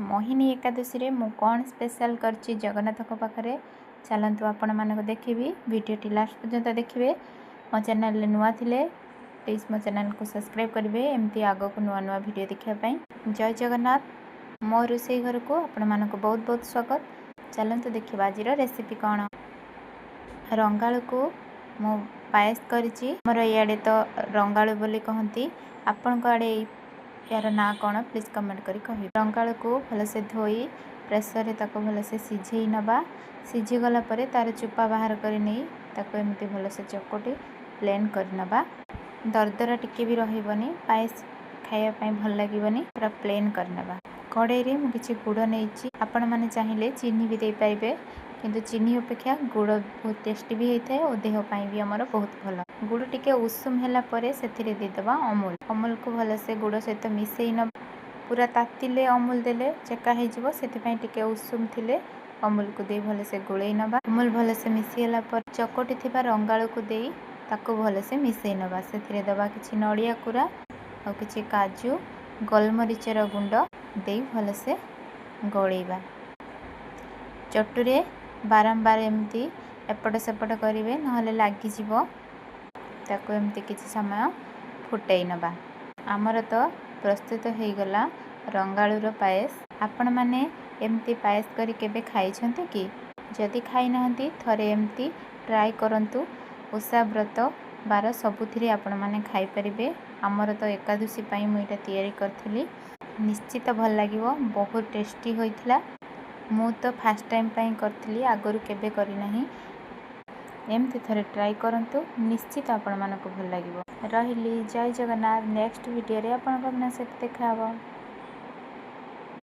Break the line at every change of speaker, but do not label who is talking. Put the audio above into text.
मोहिनी एकादशी मु कौन स्पेशल करछि जगन्नाथ पाखे चलतु आपण मानक देखी वीडियो लास्ट पर्यंत देखिए। मो चैनल नुआ थिले प्लीज मो चैनल को सब्सक्राइब करेंगे एमती आग को नुआ नुआ वीडियो देखापी। जय जगन्नाथ। मो रोसई घर को आपण मानक बहुत बहुत स्वागत। चलतु देखा आज रेसिपी कौन। रंगालू को मु पायस करिछि। मोर इे तो रंगालू बोली कहती आपण आड़े यार ना कौन प्लीज कमेंट करी कह। रंगालू को भलसे धोई प्रेसर रे ताको भलसे सिझे नबा। सिझी गला परे तार चुपा बाहर कर नहीं ताको एमती भलसे चकोटी प्लेन कर नबा। दरदरा टिके भी रहिबनी पायस खाया पई भल लागिबनी पूरा प्लेन कर नबा। कड़ाई रे मु किछि गुड़ नेइछि आपण माने चाहिए चीनी भी दे पाइबे किंतु चीनी अपेक्षा गुड़ बहुत टेस्टी भी होता है और देह पाई भी हमर बहुत भल। गुड़ टिके उषुम हैला परे सेथिरे दे दबा अमूल। अमूल को भलसे गुड़ सहित मिसई न पूरा तातिले अमूल देले चेका हो जिवो सेति टिके उषुम थिले अमूल को दे भलसे गोळई नबा। अमूल भलसे मिसिला पर चकोटी थिबा रंगालू को देई ताको भलसे मिसई नबा। सेथिरे दबा किछि नडिया कुरा और किछि काजू गोलमरीचर गुंड देई भलसे गोळईबा। चटुरे बारंबार एमती एपट सेपट करेंगे नहले लगी जीवो। ताको एमती किछि समय फुटई नबा। आमर तो प्रस्तुत हो गला रंगालूर पायस। आपण माने एमती पायस करी केबे खाई छंती कि जदि खाई नहंती थरे एमती ट्राई करंतु। ओषा व्रत बार सबुथिरे आपण माने खाई परिबे। आमर तो एकादशी पई मु एटा तयारी करथिली निश्चित भल लागिवो। बहुत टेस्टी होइथिला। मु तो फास्ट टाइम पई करथिली आगरु केबे करी नाही। एमती थरे ट्राई करंतु निश्चित आपण मानको भल लागिवो। रहिली जय जगन्नाथ। नेक्स्ट वीडियो रे आपण को से देखा हबो।